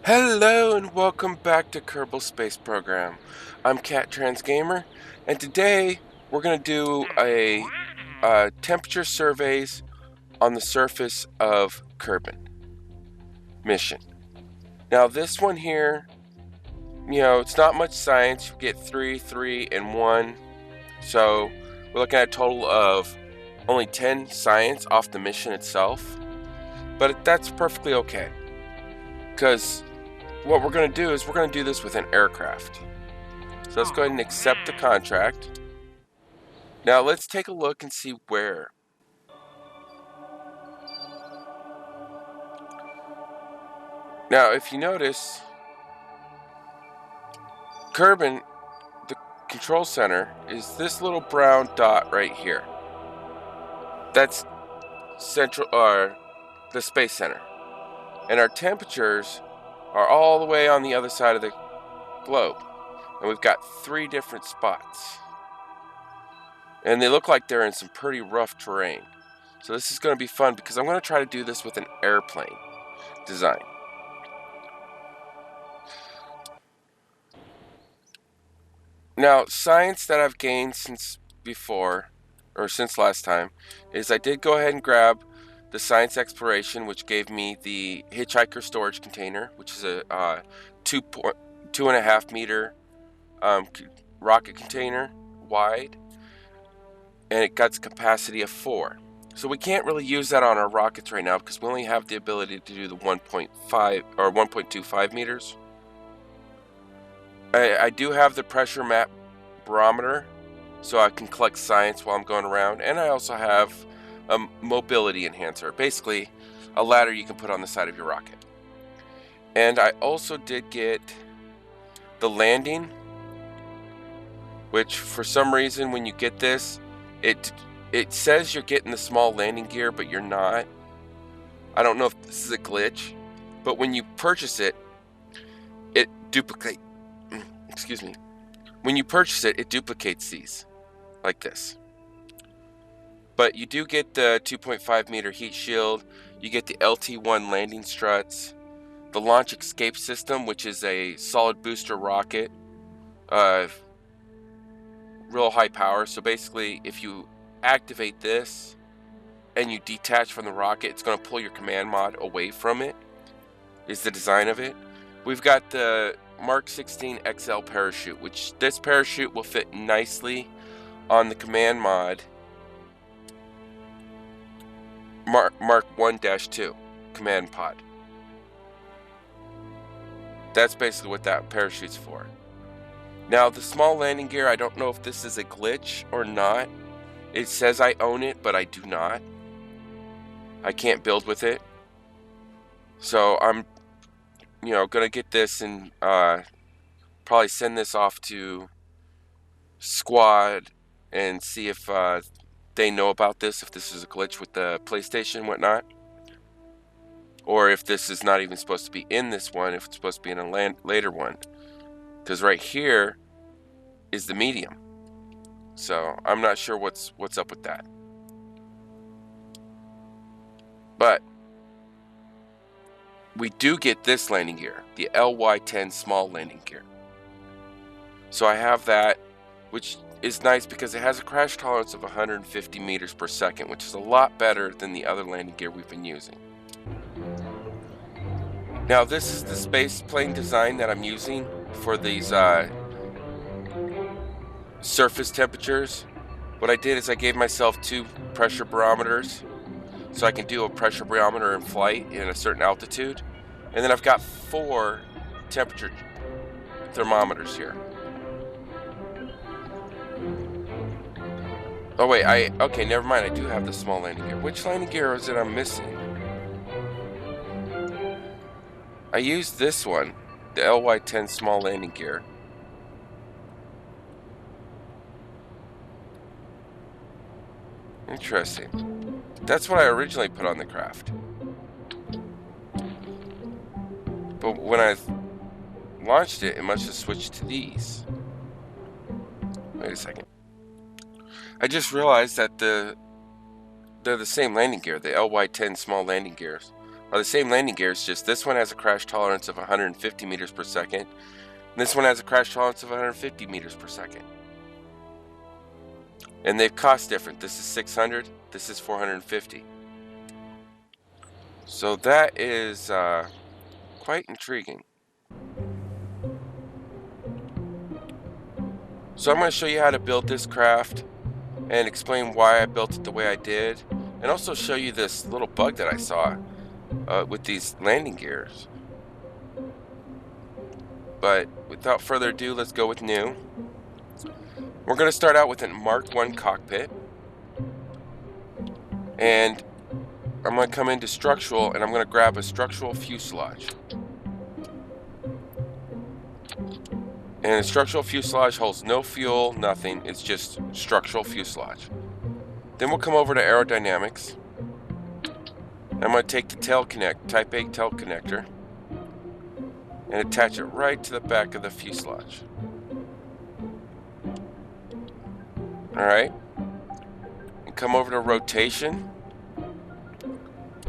Hello and welcome back to Kerbal Space Program. I'm Cat Trans Gamer, and today we're going to do a temperature surveys on the surface of Kerbin mission. Now this one here, it's not much science. You get 3, 3, and 1. So we're looking at a total of only 10 science off the mission itself. But that's perfectly okay, because what we're going to do is we're going to do this with an aircraft. So let's go ahead and accept the contract. Now let's take a look and see where. Now if you notice, Kerbin, the control center, is this little brown dot right here. That's central, or the space center. And our temperatures are all the way on the other side of the globe. And we've got 3 different spots. And they look like they're in some pretty rough terrain. So this is going to be fun because I'm going to try to do this with an airplane design. Now, science that I've gained since last time, is I did go ahead and grab the science exploration, which gave me the hitchhiker storage container, which is a 2.5 meter rocket container wide, and it got a capacity of 4. So we can't really use that on our rockets right now because we only have the ability to do the 1.5 or 1.25 meters. I do have the pressure map barometer, so I can collect science while I'm going around, and I also have a mobility enhancer, basically a ladder you can put on the side of your rocket. And I also did get the landing, which for some reason when you get this, it says you're getting the small landing gear, but you're not. I don't know if this is a glitch, but when you purchase it, it duplicates. Excuse me. When you purchase it, it duplicates these, like this. But you do get the 2.5 meter heat shield, you get the LT1 landing struts, the launch escape system, which is a solid booster rocket, real high power. So basically, if you activate this and you detach from the rocket, it's going to pull your command mod away from it, is the design of it. We've got the Mark 16 XL parachute, which this parachute will fit nicely on the command mod Mark 1-2 command pod. That's basically what that parachute's for. Now the small landing gear, I don't know if this is a glitch or not. It says I own it, but I do not. I can't build with it. So I'm gonna get this and probably send this off to squad and see if they know about this, if this is a glitch with the PlayStation and whatnot, or if this is not even supposed to be in this one, if it's supposed to be in a later one, because right here is the medium. So I'm not sure what's up with that. But we do get this landing gear, the LY10 small landing gear. So I have that, which is nice because it has a crash tolerance of 150 meters per second, which is a lot better than the other landing gear we've been using. Now this is the space plane design that I'm using for these surface temperatures. What I did is I gave myself 2 pressure barometers, so I can do a pressure barometer in flight in a certain altitude. And then I've got 4 temperature thermometers here. Oh wait, okay, never mind, I do have the small landing gear. Which landing gear is it I'm missing? I used this one, the LY10 small landing gear. Interesting. That's what I originally put on the craft. But when I launched it, it must have switched to these. Wait a second. I just realized that they're the same landing gear, the LY10 small landing gears. are the same landing gears, just this one has a crash tolerance of 150 meters per second, and this one has a crash tolerance of 150 meters per second. And they cost different. This is 600, this is 450. So that is quite intriguing. So I'm going to show you how to build this craft and explain why I built it the way I did, and also show you this little bug that I saw with these landing gears. But without further ado, let's go with new. We're going to start out with a Mk1 cockpit, and I'm going to come into structural, and I'm going to grab a structural fuselage. And a structural fuselage holds no fuel, nothing. It's just structural fuselage. Then we'll come over to aerodynamics. I'm going to take the tail type A tail connector, and attach it right to the back of the fuselage. Alright. And come over to rotation.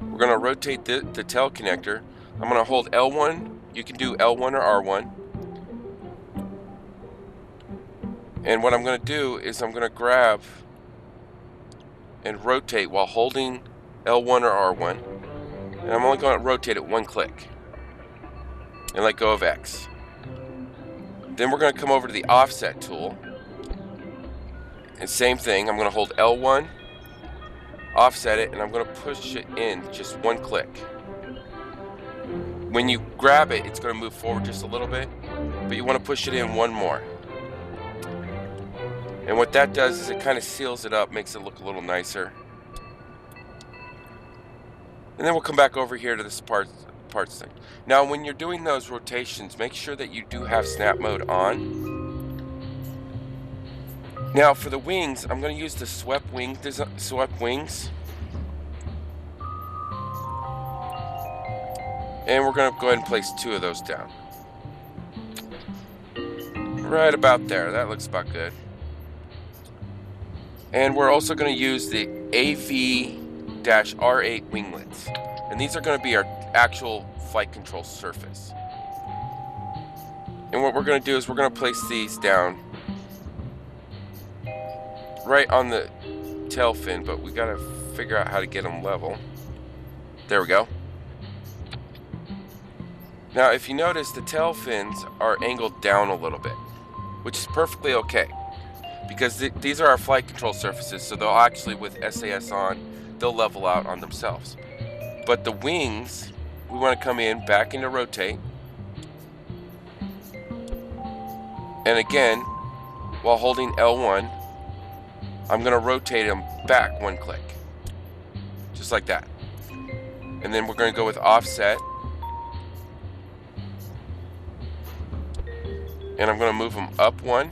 We're going to rotate the tail connector. I'm going to hold L1. You can do L1 or R1. And what I'm going to do is I'm going to grab and rotate while holding L1 or R1. And I'm only going to rotate it one click. And let go of X. Then we're going to come over to the offset tool. And same thing, I'm going to hold L1, offset it, and I'm going to push it in just one click. When you grab it, it's going to move forward just a little bit, but you want to push it in one more. And what that does is it kind of seals it up, makes it look a little nicer. And then we'll come back over here to this parts thing. Now when you're doing those rotations, make sure that you do have snap mode on. Now for the wings, I'm going to use the swept wings. And we're going to go ahead and place 2 of those down. Right about there. That looks about good. And we're also going to use the AV-R8 winglets. And these are going to be our actual flight control surface. And what we're going to do is we're going to place these down right on the tail fin, but we got to figure out how to get them level. There we go. Now if you notice, the tail fins are angled down a little bit, which is perfectly okay, because these are our flight control surfaces, so they'll actually, with SAS on, they'll level out on themselves. But the wings, we want to come in back into rotate, and again, while holding L1, I'm going to rotate them back one click, just like that. And then we're going to go with offset, and I'm going to move them up one,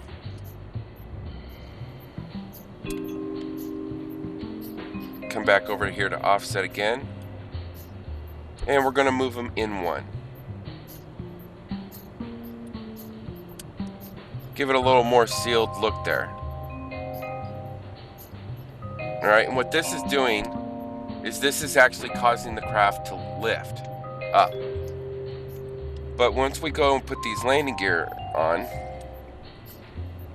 come back over here to offset again, and we're going to move them in one. Give it a little more sealed look there. Alright, and what this is doing is this is actually causing the craft to lift up. But once we go and put these landing gear on,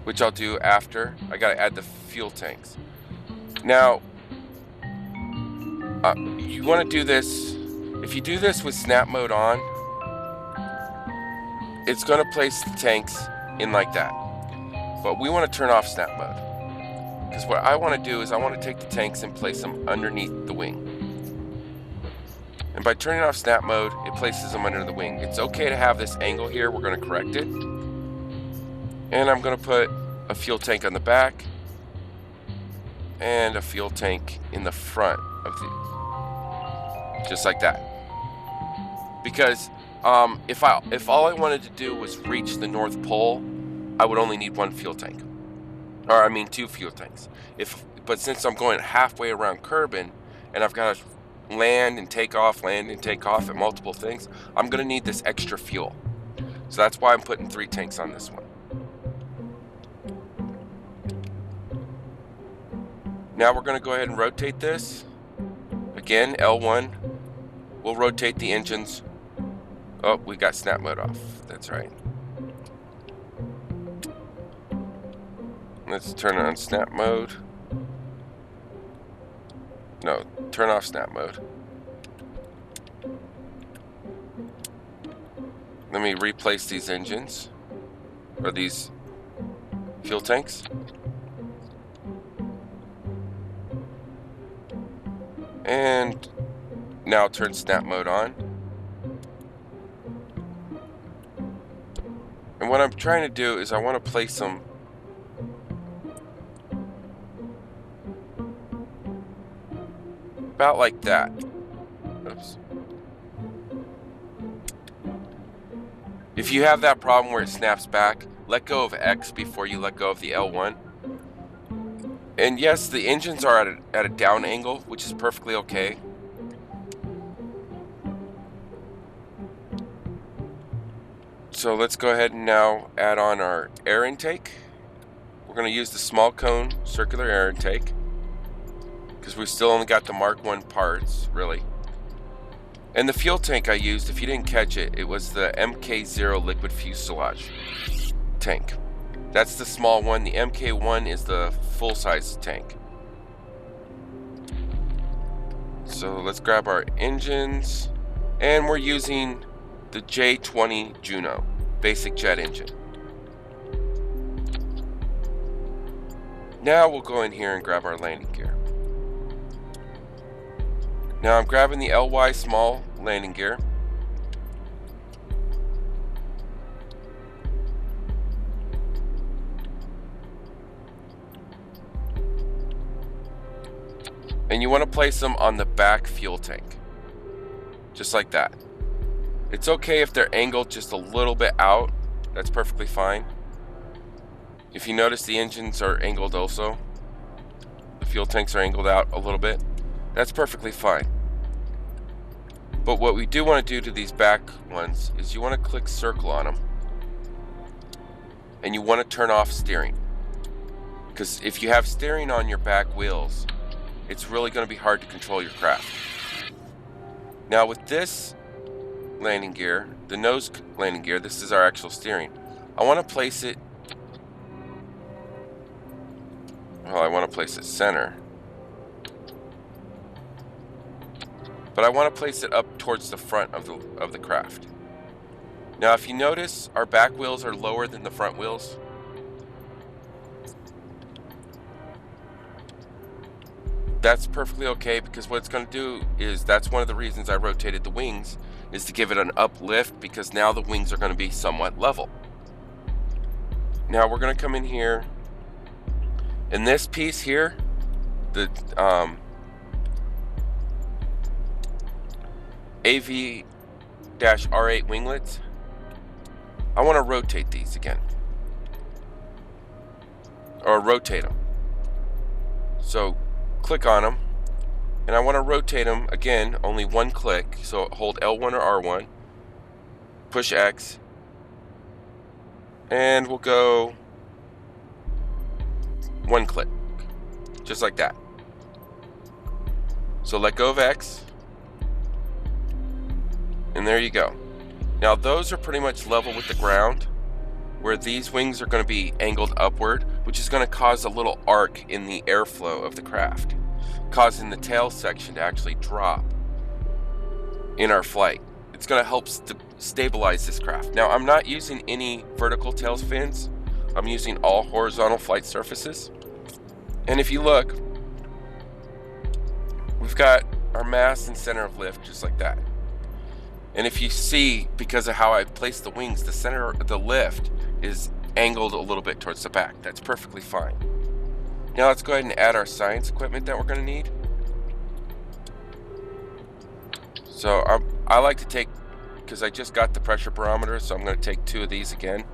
which I'll do after, I gotta add the fuel tanks. Now, you want to do this, if you do this with snap mode on, it's going to place the tanks in like that. But we want to turn off snap mode, because what I want to do is I want to take the tanks and place them underneath the wing. And by turning off snap mode, it places them under the wing. It's okay to have this angle here. We're going to correct it. And I'm going to put a fuel tank on the back and a fuel tank in the front of the, just like that. Because if all I wanted to do was reach the North Pole, I would only need one fuel tank, or I mean 2 fuel tanks. But since I'm going halfway around Kerbin, and I've got to land and take off at multiple things, I'm going to need this extra fuel. So that's why I'm putting 3 tanks on this one. Now we're going to go ahead and rotate this. Again, L1 we'll rotate the engines. Oh, we got snap mode off. That's right. Let's turn on snap mode. No, turn off snap mode. Let me replace these engines, or these fuel tanks. And now turn snap mode on. And what I'm trying to do is I want to place them about like that. Oops. If you have that problem where it snaps back, let go of X before you let go of the L1. And yes, the engines are at a down angle, which is perfectly okay. So let's go ahead and now add on our air intake. We're going to use the small cone circular air intake because we still only got the Mark 1 parts, really. And the fuel tank I used, if you didn't catch it, it was the Mk1 liquid fuselage tank. That's the small one. The Mk1 is the full-size tank. So let's grab our engines, and we're using the J20 Juno basic jet engine. Now we'll go in here and grab our landing gear. Now I'm grabbing the LY small landing gear. And you want to place them on the back fuel tank. Just like that. It's okay if they're angled just a little bit out. That's perfectly fine. If you notice, the engines are angled also. The fuel tanks are angled out a little bit. That's perfectly fine. But what we do want to do to these back ones is you want to click circle on them. And you want to turn off steering. Because if you have steering on your back wheels, it's really going to be hard to control your craft. Now with this landing gear, the nose landing gear, this is our actual steering. I want to place it, well, I want to place it center. But I want to place it up towards the front of the craft. Now if you notice, our back wheels are lower than the front wheels. That's perfectly okay, because what it's going to do is, that's one of the reasons I rotated the wings, is to give it an uplift, because now the wings are going to be somewhat level. Now we're going to come in here, and this piece here, the AV-R8 winglets, I want to rotate these again, or rotate them. So click on them, and I want to rotate them again, only one click. So hold L1 or R1, push X, and we'll go one click, just like that. So let go of X, and there you go. Now those are pretty much level with the ground, where these wings are going to be angled upward, which is going to cause a little arc in the airflow of the craft, causing the tail section to actually drop in our flight. It's going to help stabilize this craft. Now I'm not using any vertical tail fins. I'm using all horizontal flight surfaces. And if you look, we've got our mast and center of lift just like that. And if you see, because of how I placed the wings, the center of the lift is angled a little bit towards the back. That's perfectly fine. Now let's go ahead and add our science equipment that we're going to need. So I like to take, because I just got the pressure barometer, so I'm going to take 2 of these again.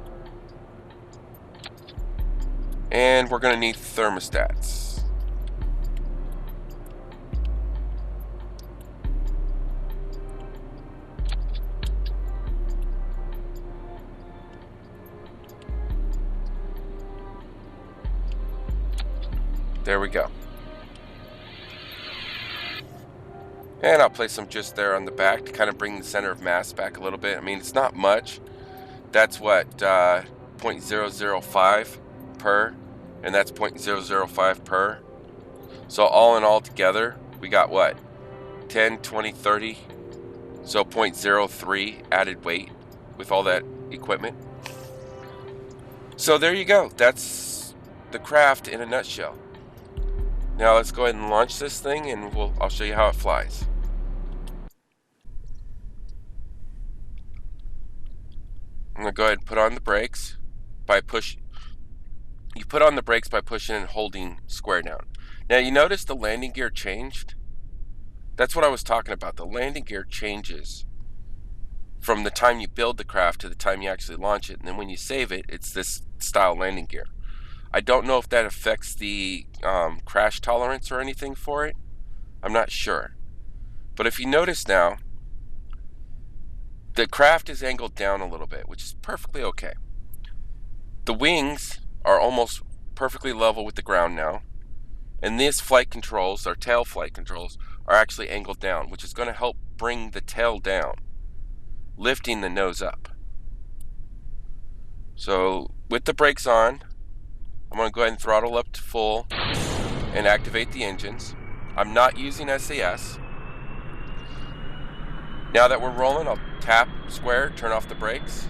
And we're going to need thermostats. There we go. And I'll place them just there on the back to kind of bring the center of mass back a little bit. I mean, it's not much. That's what, 0.005 per, and that's 0.005 per. So all in all together, we got what? 10, 20, 30. So 0.03 added weight with all that equipment. So there you go. That's the craft in a nutshell. Now let's go ahead and launch this thing, and I'll show you how it flies. I'm going to go ahead and put on the brakes by You put on the brakes by pushing and holding square down. Now you notice the landing gear changed? That's what I was talking about. The landing gear changes from the time you build the craft to the time you actually launch it. And then when you save it, it's this style landing gear. I don't know if that affects the crash tolerance or anything for it. I'm not sure. But if you notice now, the craft is angled down a little bit, which is perfectly okay. The wings are almost perfectly level with the ground now. And these flight controls, our tail flight controls, are actually angled down, which is going to help bring the tail down, lifting the nose up. So with the brakes on, I'm going to go ahead and throttle up to full and activate the engines. I'm not using SAS. Now that we're rolling, I'll tap square, turn off the brakes.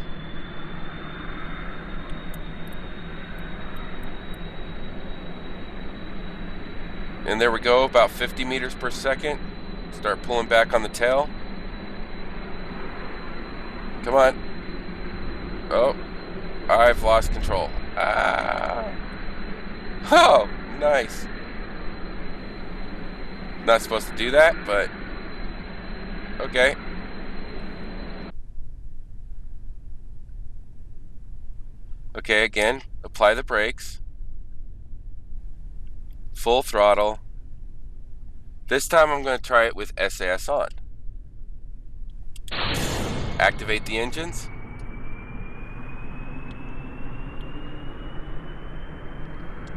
And there we go, about 50 meters per second. Start pulling back on the tail. Come on. Oh, I've lost control. Oh, nice. Not supposed to do that, but okay. Okay, again, apply the brakes. Full throttle. This time I'm going to try it with SAS on. Activate the engines.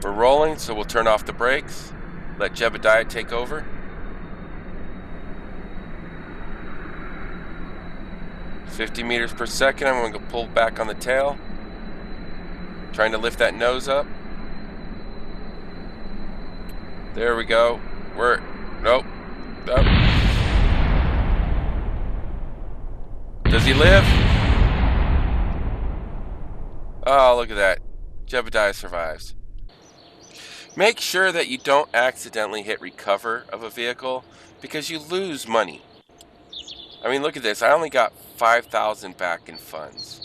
We're rolling, so we'll turn off the brakes. Let Jebediah take over. $50 meters per second. I'm going to pull back on the tail. Trying to lift that nose up. There we go. Nope. Does he live? Oh, look at that. Jebediah survives. Make sure that you don't accidentally hit recover of a vehicle, because you lose money. I mean, look at this. I only got 5,000 back in funds.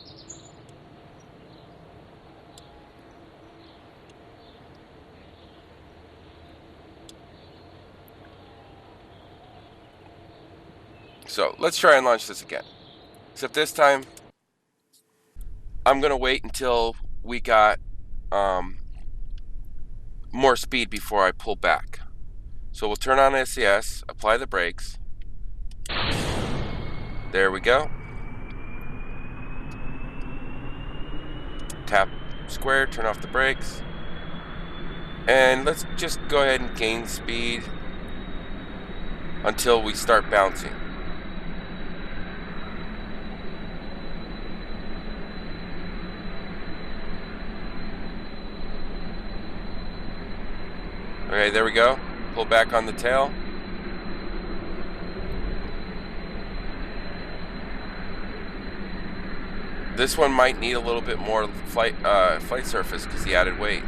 So let's try and launch this again. Except this time, I'm going to wait until we got more speed before I pull back. So we'll turn on SAS, apply the brakes. There we go. Tap square, turn off the brakes. And let's just go ahead and gain speed until we start bouncing. Okay, there we go. Pull back on the tail. This one might need a little bit more flight surface because the added weight.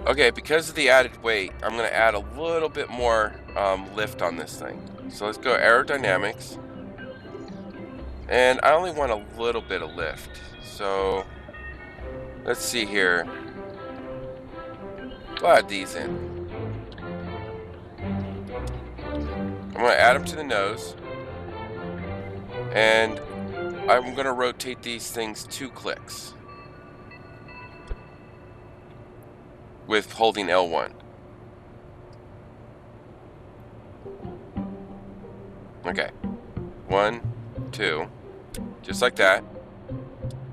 Okay, because of the added weight, I'm going to add a little bit more lift on this thing. So let's go aerodynamics. And I only want a little bit of lift. So let's see here. We'll add these in. I'm going to add them to the nose. And I'm going to rotate these things 2 clicks with holding L1. Okay. 1, 2. Just like that.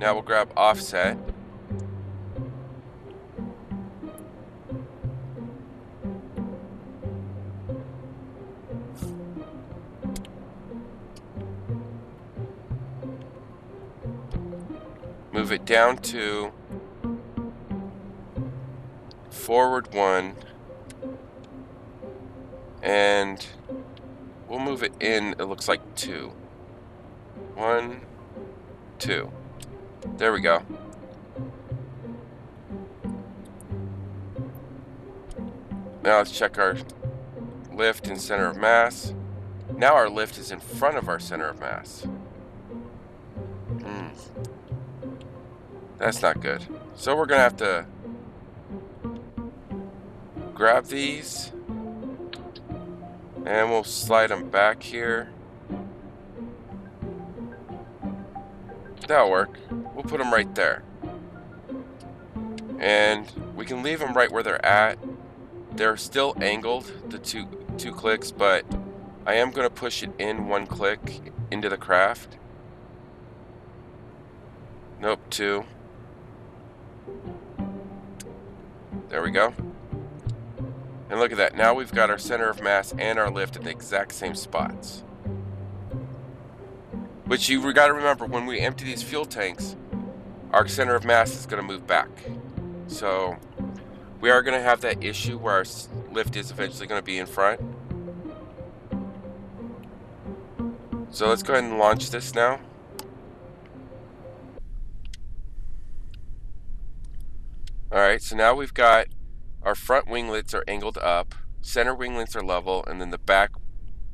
Now we'll grab offset. Move it down to forward 1, and we'll move it in, it looks like 2. 1, 2. There we go. Now let's check our lift and center of mass. Now our lift is in front of our center of mass. That's not good. So we're gonna have to grab these and we'll slide them back here. That'll work. We'll put them right there. And we can leave them right where they're at. They're still angled, the two clicks, but I am going to push it in 1 click into the craft. Nope, 2. There we go. And look at that. Now we've got our center of mass and our lift at the exact same spots. Which you got to remember, when we empty these fuel tanks, our center of mass is going to move back. So we are going to have that issue where our lift is eventually going to be in front. So let's go ahead and launch this now. Alright, so now we've got our front winglets are angled up, center winglets are level, and then the back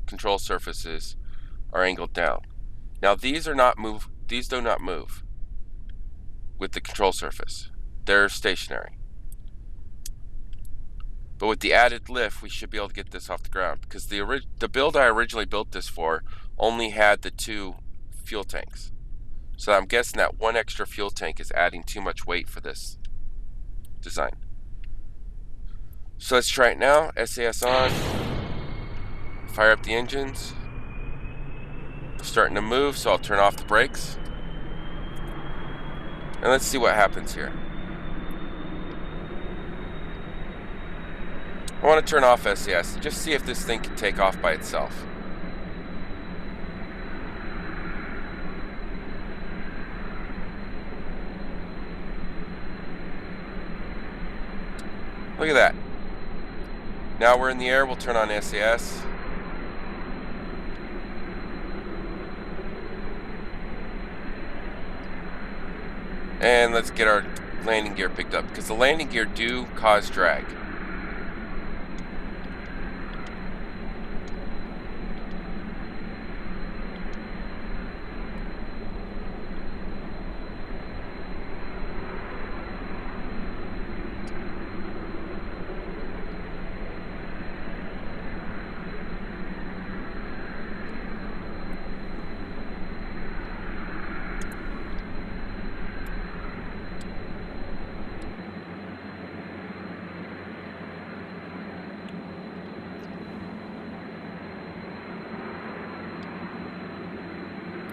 control surfaces are angled down. Now these do not move with the control surface. They're stationary. But with the added lift, we should be able to get this off the ground, because the build I originally built this for only had the 2 fuel tanks. So I'm guessing that 1 extra fuel tank is adding too much weight for this design. So let's try it now. SAS on. Fire up the engines. Starting to move, so I'll turn off the brakes. And let's see what happens here. I want to turn off SAS and just see if this thing can take off by itself. Look at that. Now we're in the air, we'll turn on SAS. And let's get our landing gear picked up, because the landing gear do cause drag.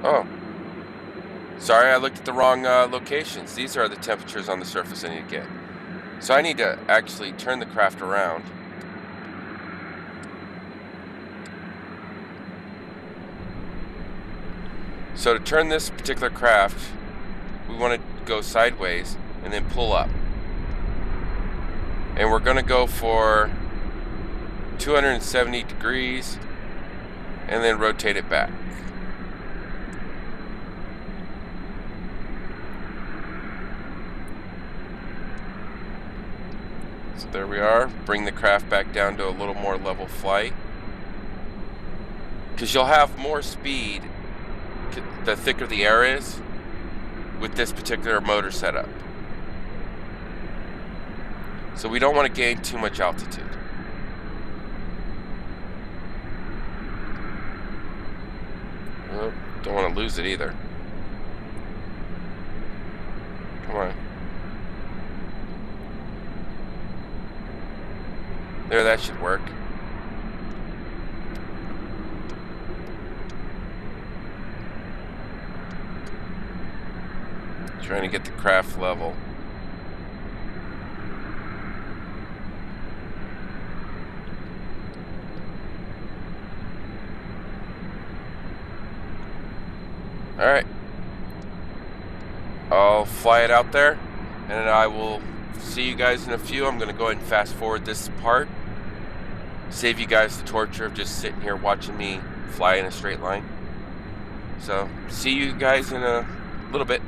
Oh, sorry, I looked at the wrong locations. These are the temperatures on the surface I need to get. So I need to actually turn the craft around. So to turn this particular craft, we want to go sideways and then pull up. And we're going to go for 270 degrees and then rotate it back. So there we are. Bring the craft back down to a little more level flight, because you'll have more speed the thicker the air is with this particular motor setup. So we don't want to gain too much altitude. Oh, don't want to lose it either. Come on. There, that should work. Trying to get the craft level. Alright. I'll fly it out there, and I will see you guys in a few. I'm going to go ahead and fast forward this part. Save you guys the torture of just sitting here watching me fly in a straight line. So, see you guys in a little bit.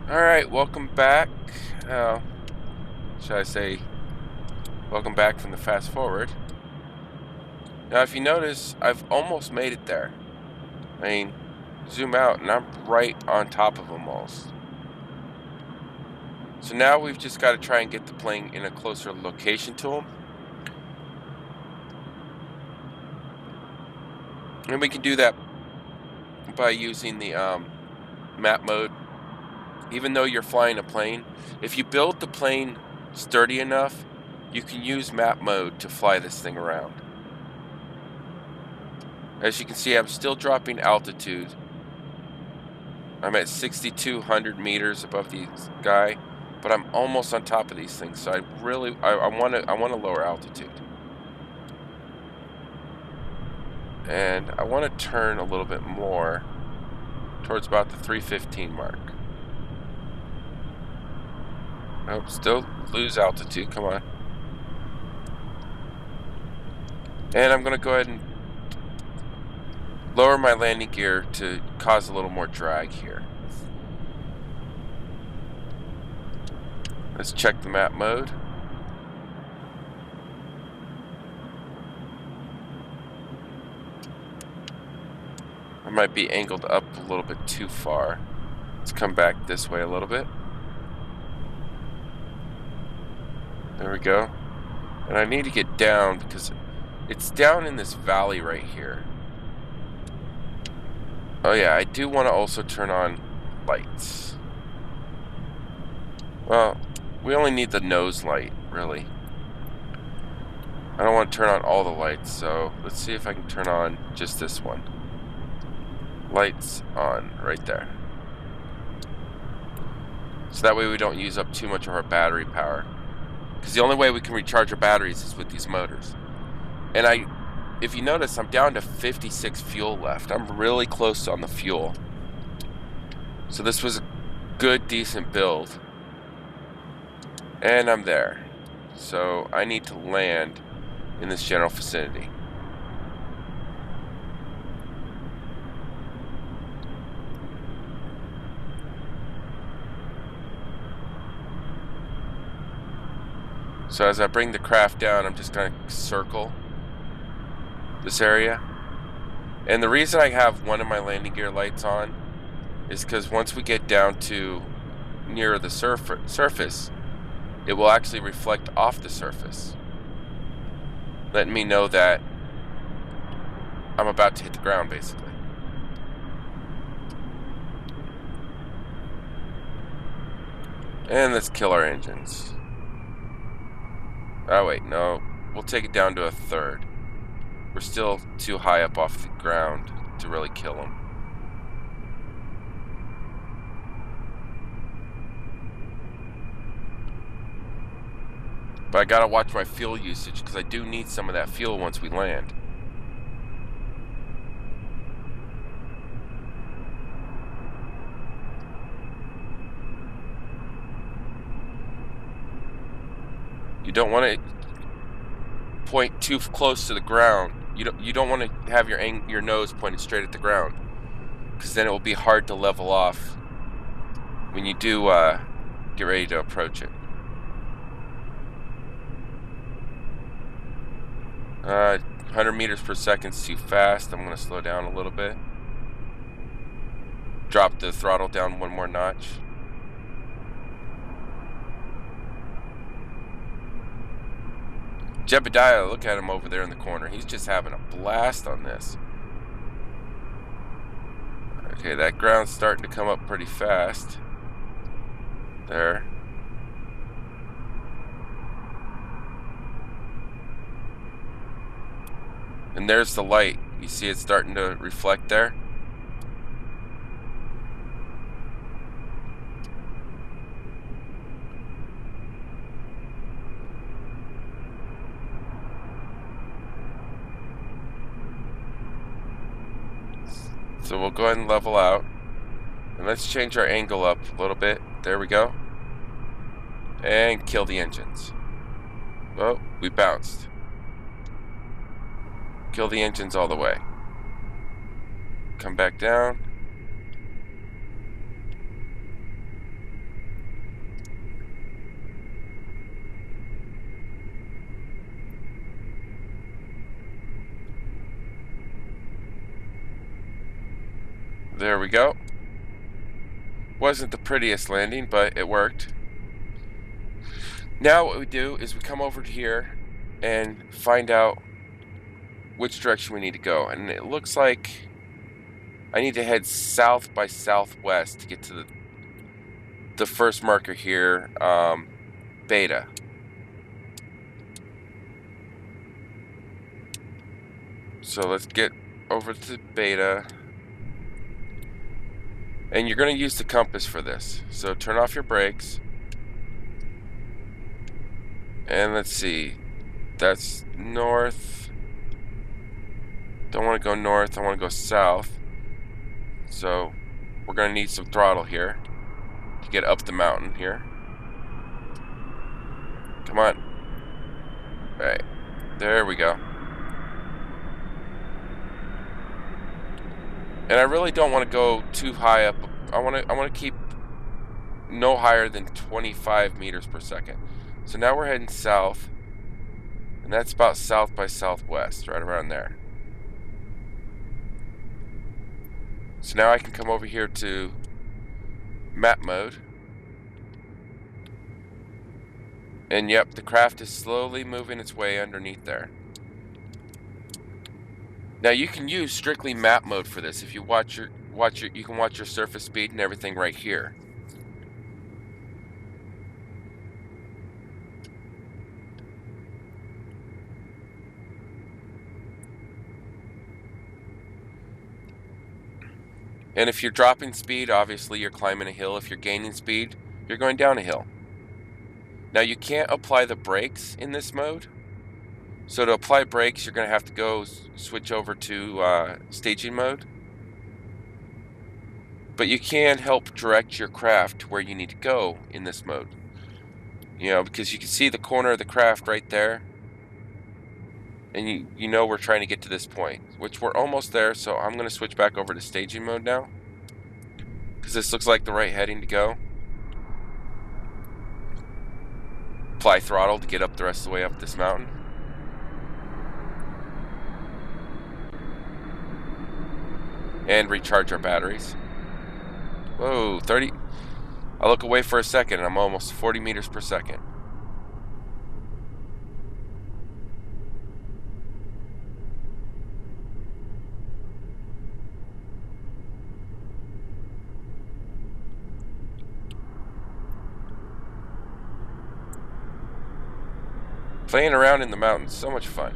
Alright, welcome back. Should I say, welcome back from the fast forward. Now, if you notice, I've almost made it there. I mean, zoom out, and I'm right on top of them almost. So now we've just got to try and get the plane in a closer location to them. And we can do that by using the map mode. Even though you're flying a plane, if you build the plane sturdy enough, you can use map mode to fly this thing around. As you can see, I'm still dropping altitude. I'm at 6,200 meters above the sky, but I'm almost on top of these things. So I want to lower altitude, and I want to turn a little bit more towards about the 315 mark. Oh, still lose altitude. Come on. And I'm going to go ahead and lower my landing gear to cause a little more drag here. Let's check the map mode. I might be angled up a little bit too far. Let's come back this way a little bit. There we go. And I need to get down because it's down in this valley right here. Oh yeah, I do want to also turn on lights. Well, we only need the nose light, really. I don't want to turn on all the lights, so let's see if I can turn on just this one. Lights on, right there. So that way we don't use up too much of our battery power. Because the only way we can recharge our batteries is with these motors. And if you notice, I'm down to 56 fuel left. I'm really close on the fuel. So this was a good, decent build. And I'm there. So I need to land in this general vicinity. So as I bring the craft down, I'm just going to circle this area. And the reason I have one of my landing gear lights on is because once we get down to near the surface, it will actually reflect off the surface, letting me know that I'm about to hit the ground, basically. And let's kill our engines. Oh wait, no. We'll take it down to a third. We're still too high up off the ground to really kill them. But I gotta watch my fuel usage because I do need some of that fuel once we land. You don't want to point too close to the ground. You don't want to have your nose pointed straight at the ground, because then it will be hard to level off when you do get ready to approach it. 100 meters per second is too fast. I'm going to slow down a little bit. Drop the throttle down one more notch. Jebediah, look at him over there in the corner. He's just having a blast on this. Okay, that ground's starting to come up pretty fast. There. And there's the light. You see it starting to reflect there? So we'll go ahead and level out. And let's change our angle up a little bit. There we go. And kill the engines. Oh, we bounced. Kill the engines all the way. Come back down. There we go. Wasn't the prettiest landing, but it worked. Now what we do is we come over to here and find out which direction we need to go. And it looks like I need to head south by southwest to get to the first marker here, Beta. So let's get over to Beta. And you're going to use the compass for this. So turn off your brakes. And let's see. That's north. Don't want to go north. I want to go south. So we're going to need some throttle here to get up the mountain here. Come on. All right. There we go. And I really don't want to go too high up. I want to keep no higher than 25 meters per second. So now we're heading south, and that's about south by southwest, right around there. So now I can come over here to map mode. And yep, the craft is slowly moving its way underneath there. Now you can use strictly map mode for this. If you you can watch your surface speed and everything right here. And if you're dropping speed, obviously you're climbing a hill. If you're gaining speed, you're going down a hill. Now you can't apply the brakes in this mode. So to apply brakes, you're going to have to go switch over to staging mode. But you can help direct your craft to where you need to go in this mode. You know, because you can see the corner of the craft right there. And you know we're trying to get to this point, which we're almost there. So I'm going to switch back over to staging mode now, because this looks like the right heading to go. Apply throttle to get up the rest of the way up this mountain. And recharge our batteries. Whoa, 30. I look away for a second and I'm almost 40 meters per second. Playing around in the mountains, so much fun.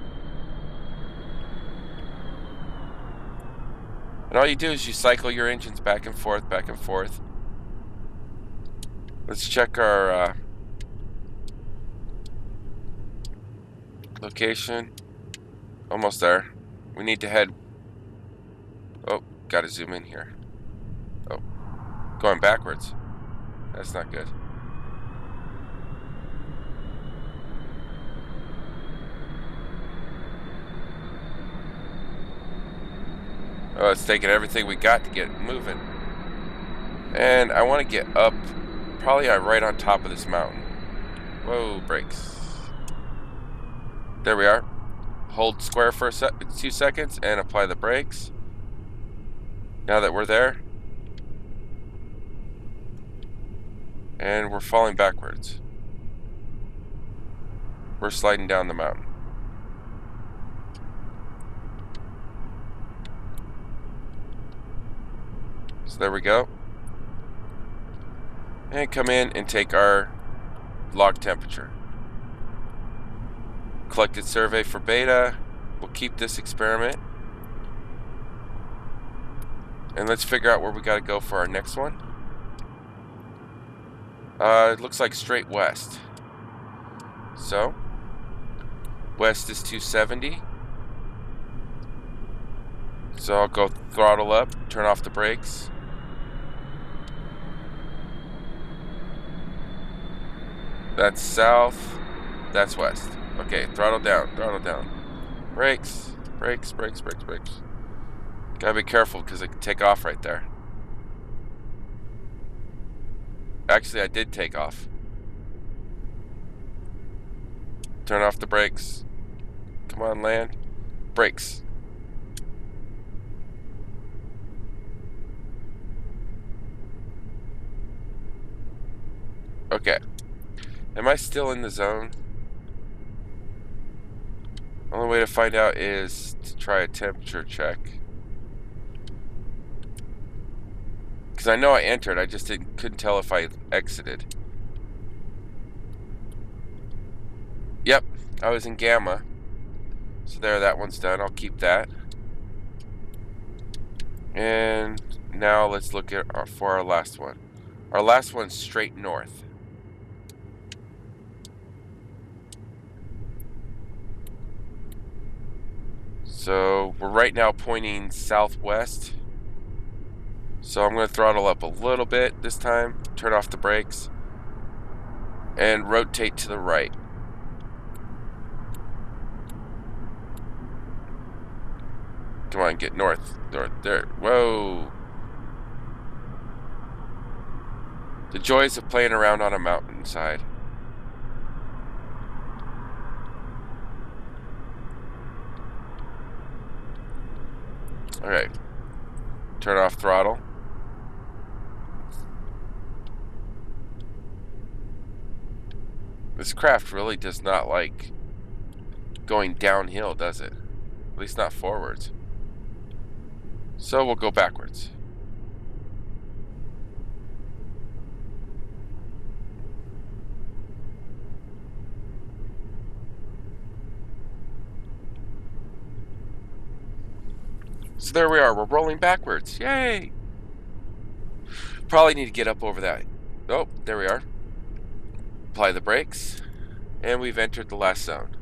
And all you do is you cycle your engines back and forth, back and forth. Let's check our location. Almost there. We need to head... Oh, gotta zoom in here. Oh, going backwards. That's not good. Oh, it's taking everything we got to get moving. And I want to get up, probably right on top of this mountain. Whoa, brakes. There we are. Hold square for 2 seconds and apply the brakes. Now that we're there. And we're falling backwards. We're sliding down the mountain. So there we go. And come in and take our log temperature. Collected survey for beta. We'll keep this experiment. And let's figure out where we got to go for our next one. It looks like straight west. So, west is 270. So I'll go throttle up, turn off the brakes. That's south, that's west. Okay, throttle down, throttle down. Brakes, brakes, brakes, brakes, brakes. Gotta be careful because it can take off right there. Actually, I did take off. Turn off the brakes. Come on, land. Brakes. Okay. Am I still in the zone? Only way to find out is to try a temperature check. Because I know I entered, I just couldn't tell if I exited. Yep, I was in gamma. So there, that one's done. I'll keep that. And now let's look at for our last one. Our last one's straight north. So we're right now pointing southwest. So I'm going to throttle up a little bit this time, turn off the brakes, and rotate to the right. Come on, get north. North there. Whoa. The joys of playing around on a mountainside. Alright. Turn off throttle. This craft really does not like going downhill, does it? At least not forwards. So we'll go backwards. So there we are. We're rolling backwards. Yay! Probably need to get up over that. Oh, there we are. Apply the brakes. And we've entered the last zone.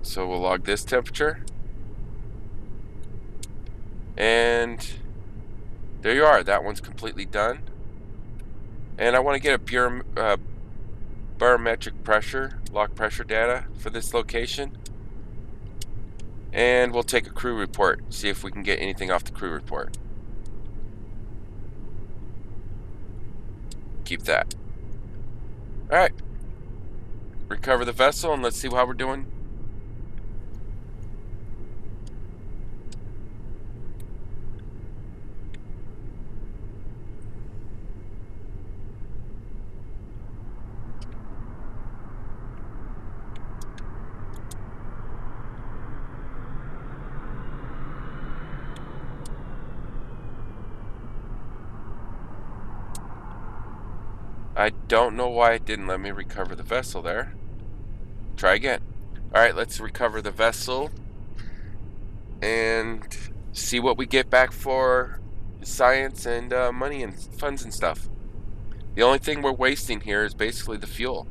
So we'll log this temperature. And there you are. That one's completely done. And I want to get a barometric pressure, log pressure data for this location. And we'll take a crew report, see if we can get anything off the crew report. Keep that. Alright. Recover the vessel and let's see how we're doing. I don't know why it didn't let me recover the vessel there. Try again. Alright, let's recover the vessel and see what we get back for science and money and funds and stuff. The only thing we're wasting here is basically the fuel.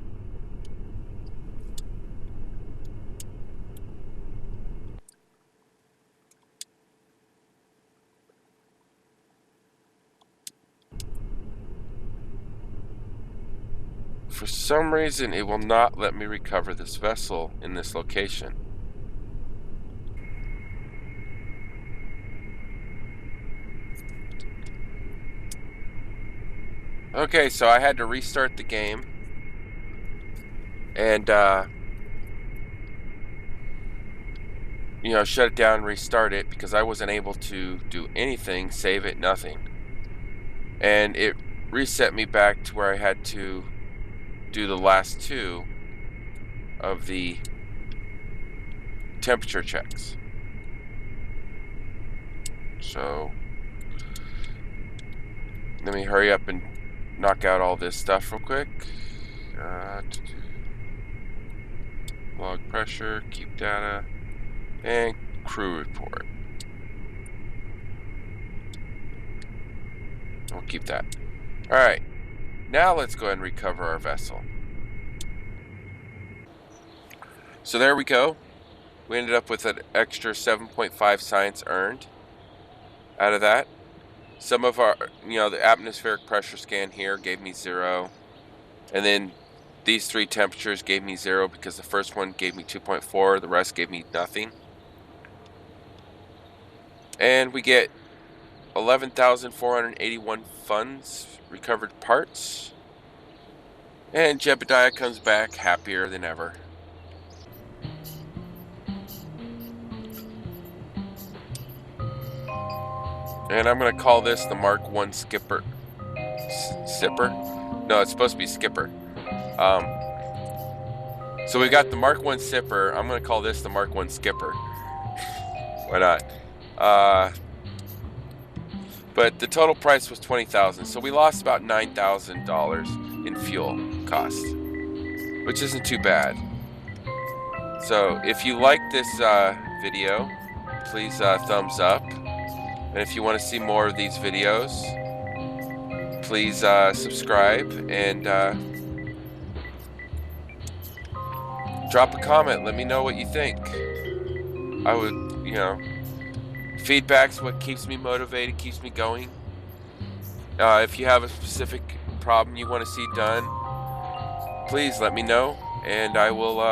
For some reason, it will not let me recover this vessel in this location. Okay, so I had to restart the game and shut it down and restart it because I wasn't able to do anything, save it, nothing. And it reset me back to where I had to do the last two of the temperature checks. So let me hurry up and knock out all this stuff real quick. Log pressure, keep data, and crew report. We'll keep that. Alright, now let's go ahead and recover our vessel. So there we go. We ended up with an extra 7.5 science earned out of that. Some of our, the atmospheric pressure scan here gave me 0. And then these 3 temperatures gave me 0 because the first one gave me 2.4, the rest gave me nothing. And we get 11,481 funds, recovered parts. And Jebediah comes back happier than ever. And I'm going to call this the Mk1 Skipper. Sipper? No, it's supposed to be Skipper. So we got the Mk1 Sipper. I'm going to call this the Mk1 Skipper. Why not? But the total price was $20,000, so we lost about $9,000 in fuel cost, which isn't too bad. So if you like this video, please thumbs up. And if you want to see more of these videos, please subscribe and drop a comment. Let me know what you think. I would, feedback's what keeps me motivated, keeps me going. If you have a specific problem you want to see done, please let me know, and I will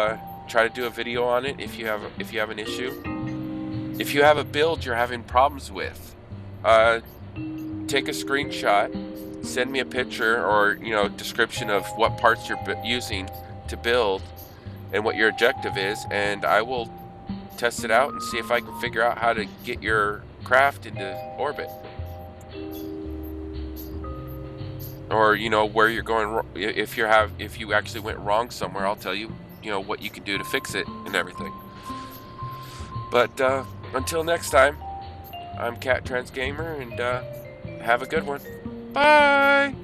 try to do a video on it if you have an issue. If you have a build you're having problems with, take a screenshot, send me a picture or description of what parts you're using to build and what your objective is, and I will test it out and see if I can figure out how to get your craft into orbit, or where you're going. If you actually went wrong somewhere, I'll tell you what you can do to fix it and everything. But until next time, I'm Cat Trans Gamer, and have a good one. Bye.